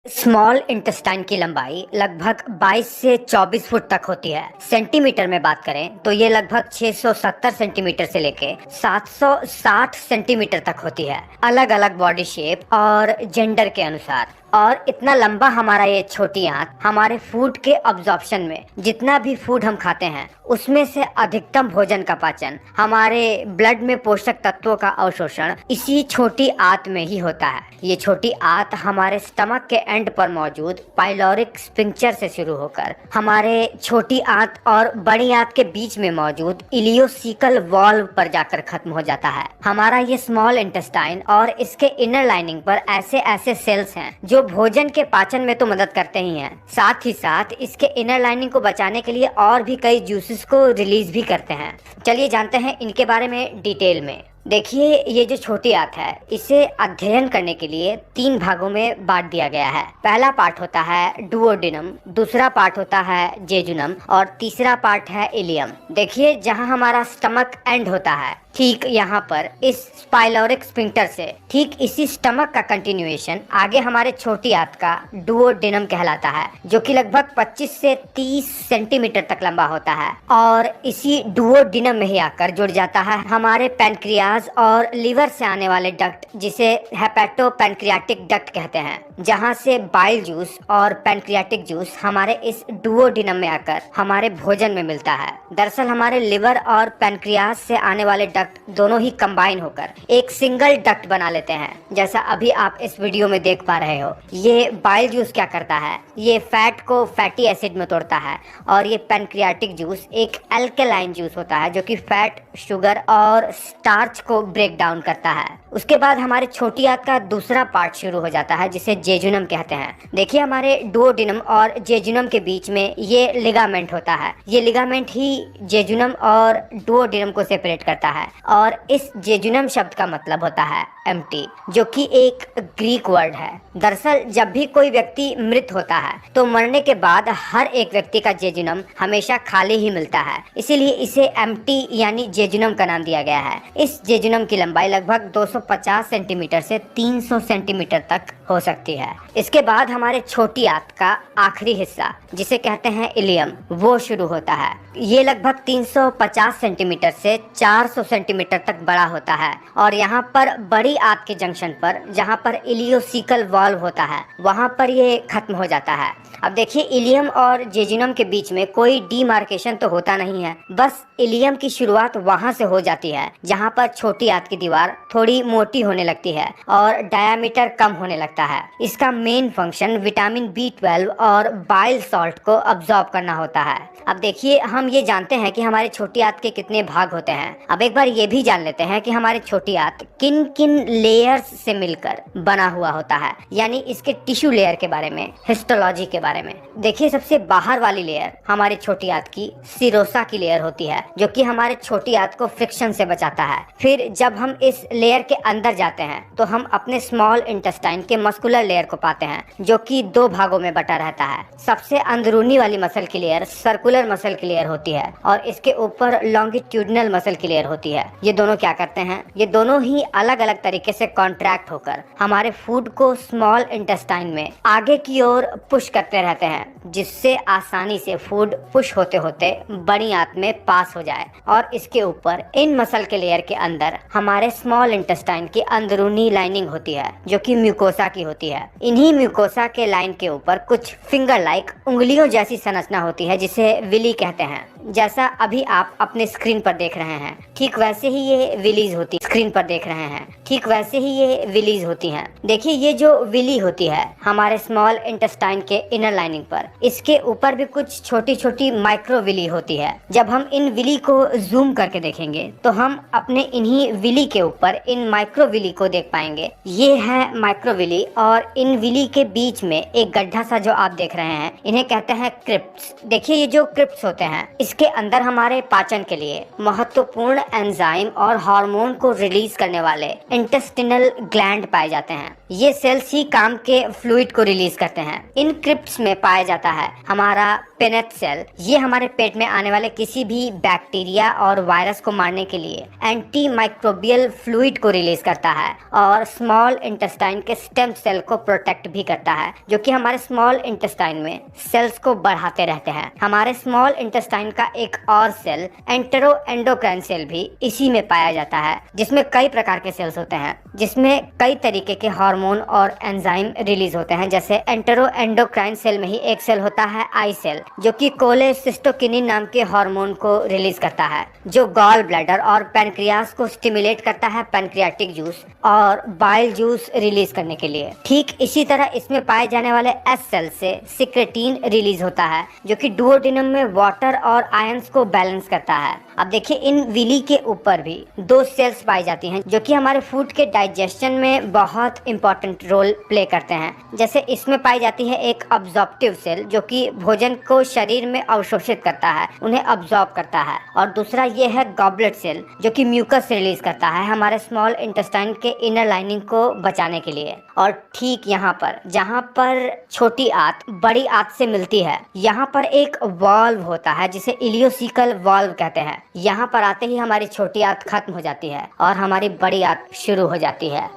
Small intestine की लंबाई लगभग 22 से 24 फुट तक होती है। सेंटीमीटर में बात करें तो ये लगभग 670 सेंटीमीटर से लेके 760 सेंटीमीटर तक होती है, अलग अलग बॉडी शेप और जेंडर के अनुसार। और इतना लंबा हमारा ये छोटी आंत हमारे फूड के अब्जॉर्प्शन में, जितना भी फूड हम खाते हैं उसमें से अधिकतम भोजन का पाचन, हमारे ब्लड में पोषक तत्वों का अवशोषण इसी छोटी आंत में ही होता है। ये छोटी आंत हमारे स्टमक के एंड पर मौजूद पाइलोरिक स्फिंक्टर से शुरू होकर हमारे छोटी आंत और बड़ी आंत के बीच में मौजूद इलियोसिकल वॉल्व पर जाकर खत्म हो जाता है। हमारा ये स्मॉल इंटेस्टाइन और इसके इनर लाइनिंग पर ऐसे ऐसे सेल्स हैं जो भोजन के पाचन में तो मदद करते ही हैं, साथ ही साथ इसके इनर लाइनिंग को बचाने के लिए और भी कई जूसेस को रिलीज भी करते हैं। चलिए जानते हैं इनके बारे में डिटेल में। देखिए, ये जो छोटी आंत है इसे अध्ययन करने के लिए 3 भागों में बांट दिया गया है। पहला पार्ट होता है डुओडेनम, दूसरा पार्ट होता है जेजुनम और तीसरा पार्ट है इलियम। देखिए, जहां हमारा स्टमक एंड होता है ठीक यहाँ पर इस पाइलोरिक स्फिंक्टर से ठीक इसी स्टमक का कंटिन्यूएशन आगे हमारे छोटी आंत का डुओडेनम कहलाता है, जो कि लगभग 25 से 30 सेंटीमीटर तक लंबा होता है। और इसी डुओडेनम में ही आकर जुड़ जाता है हमारे पैनक्रियाज और लीवर से आने वाले डक्ट, जिसे हेपेटो पैनक्रियाटिक डक्ट कहते हैं, जहाँ से बाइल जूस और पैनक्रियाटिक जूस हमारे इस डुओडेनम में आकर हमारे भोजन में मिलता है। दरअसल हमारे लिवर और पैनक्रियाज से आने वाले डक्ट दोनों ही कंबाइन होकर एक सिंगल डक्ट बना लेते हैं, जैसा अभी आप इस वीडियो में देख पा रहे हो। ये बाइल जूस क्या करता है, ये फैट को फैटी एसिड में तोड़ता है और ये पैनक्रियाटिक जूस एक एल्केलाइन जूस होता है जो कि फैट, शुगर और स्टार्च को ब्रेक डाउन करता है। उसके बाद हमारे छोटी आंत का दूसरा पार्ट शुरू हो जाता है जिसे जेजुनम कहते हैं। देखिए, हमारे डुओडेनम और जेजुनम के बीच में ये लिगामेंट होता है। ये लिगामेंट ही जेजुनम और डुओडेनम को सेपरेट करता है और इस जेजुनम शब्द का मतलब होता है एम्प्टी, जो कि एक ग्रीक वर्ड है। दरअसल जब भी कोई व्यक्ति मृत होता है तो मरने के बाद हर एक व्यक्ति का जेजुनम हमेशा खाली ही मिलता है, इसीलिए इसे एम्प्टी यानी जेजुनम का नाम दिया गया है। इस जेजुनम की लंबाई लगभग 250 सेंटीमीटर से 300 सेंटीमीटर तक हो सकती है। इसके बाद हमारे छोटी आंत का आखिरी हिस्सा, जिसे कहते हैं इलियम, वो शुरू होता है। ये लगभग 350 सेंटीमीटर से 400 सेंटीमीटर तक बड़ा होता है और यहाँ पर बड़ी आंत के जंक्शन पर, जहाँ पर इलियोसिकल वॉल्व होता है, वहाँ पर ये खत्म हो जाता है। अब देखिए, इलियम और जेजुनम के बीच में कोई डीमार्केशन तो होता नहीं है, बस इलियम की शुरुआत वहाँ से हो जाती है जहाँ पर छोटी आंत की दीवार थोड़ी मोटी होने लगती है और डायामीटर कम होने लगता है। इसका मेन फंक्शन विटामिन B12 और बाइल सॉल्ट को अब्सॉर्ब करना होता है। अब देखिए, हम ये जानते हैं कि हमारे छोटी आंत के कितने भाग होते हैं। अब एक बार ये भी जान लेते हैं कि हमारे छोटी आंत किन किन लेयर्स से मिलकर बना हुआ होता है, यानी इसके टिश्यू लेयर के बारे में, हिस्टोलॉजी के बारे में। देखिए, सबसे बाहर वाली लेयर हमारी छोटी आंत की सिरोसा की लेयर होती है, जो कि हमारे छोटी आंत को फ्रिक्शन से बचाता है। फिर जब हम इस लेयर के अंदर जाते हैं तो हम अपने स्मॉल इंटेस्टाइन के मस्कुलर लेयर को पाते हैं, जो कि 2 भागों में बटा रहता है। सबसे अंदरूनी वाली मसल की लेयर सर्कुलर मसल की लेयर होती है और इसके ऊपर लॉन्गिट्यूडनल मसल की लेयर होती है। ये दोनों क्या करते हैं, ये दोनों ही अलग अलग तरीके से कॉन्ट्रैक्ट होकर हमारे फूड को स्मॉल इंटेस्टाइन में आगे की ओर पुश करते रहते हैं, जिससे आसानी से फूड पुश होते होते बड़ी आंत में पास हो जाए। और इसके ऊपर इन मसल के लेयर के अंदर हमारे स्मॉल इंटेस्टाइन की अंदरूनी लाइनिंग होती है, जो कि म्यूकोसा की होती है। इन्हीं म्यूकोसा के लाइन के ऊपर कुछ फिंगर लाइक, उंगलियों जैसी संरचना होती है जिसे विली कहते हैं। जैसा अभी आप अपने स्क्रीन पर देख रहे हैं, ठीक वैसे ही ये विलीज होती है। स्क्रीन पर देख रहे हैं, ठीक वैसे ही ये विलीज होती हैं। देखिए, ये जो विली होती है हमारे स्मॉल इंटेस्टाइन के इनर लाइनिंग पर, इसके ऊपर भी कुछ छोटी छोटी माइक्रो विली होती है। जब हम इन विली को जूम करके देखेंगे तो हम अपने इन्हीं विली के ऊपर इन माइक्रो विली को देख पाएंगे। ये है माइक्रो विली और इन विली के बीच में एक गड्ढा सा जो आप देख रहे हैं, इन्हें कहते हैं क्रिप्ट्स। देखिए, ये जो क्रिप्ट्स होते हैं इसके अंदर हमारे पाचन के लिए महत्वपूर्ण एंजाइम और हार्मोन को रिलीज करने वाले इंटेस्टिनल ग्लैंड पाए जाते हैं। ये सेल्स ही काम के फ्लूइड को रिलीज करते हैं। इन क्रिप्ट्स में पाया जाता है हमारा पेनेट सेल। ये हमारे पेट में आने वाले किसी भी बैक्टीरिया और वायरस को मारने के लिए एंटी माइक्रोबियल फ्लूइड को रिलीज करता है और स्मॉल इंटेस्टाइन के स्टेम सेल को प्रोटेक्ट भी करता है, जो कि हमारे स्मॉल इंटेस्टाइन में सेल्स को बढ़ाते रहते हैं। हमारे स्मॉल इंटेस्टाइन का एक और सेल एंटेरो एंडोक्राइन सेल भी इसी में पाया जाता है, जिसमें कई प्रकार के सेल्स होते हैं, जिसमें कई तरीके के हार्मोन और एंजाइम रिलीज होते हैं। जैसे एंटेरो एंडोक्राइन सेल में ही एक सेल होता है आई सेल, जो कि कोलेसिस्टोकिनिन नाम के हार्मोन को रिलीज करता है, जो गॉल ब्लैडर और पैनक्रियास को स्टिमुलेट करता है पैनक्रियाटिक जूस और बाइल जूस रिलीज करने के लिए। ठीक इसी तरह इसमें पाए जाने वाले एस सेल से सिक्रेटिन रिलीज होता है, जो कि डुओडेनम में वाटर और आयंस को बैलेंस करता है। अब देखिए, इन विली के ऊपर भी दो सेल्स पाई जाती हैं, जो कि हमारे फूड के डाइजेशन में बहुत इंपॉर्टेंट रोल प्ले करते हैं। जैसे इसमें पाई जाती है एक अब्जॉर्प्टिव सेल, जो कि भोजन को शरीर में अवशोषित करता है, उन्हें अब्जॉर्ब करता है। और दूसरा ये है गॉबलेट सेल, जो कि म्यूकस रिलीज करता है हमारे स्मॉल इंटेस्टाइन के इनर लाइनिंग को बचाने के लिए। और ठीक यहाँ पर जहाँ पर छोटी आंत बड़ी आंत से मिलती है, यहाँ पर एक वाल्व होता है जिसे इलियोसिकल वाल्व कहते हैं। यहाँ पर आते ही हमारी छोटी आंत खत्म हो जाती है और हमारी बड़ी आंत शुरू हो जाती है।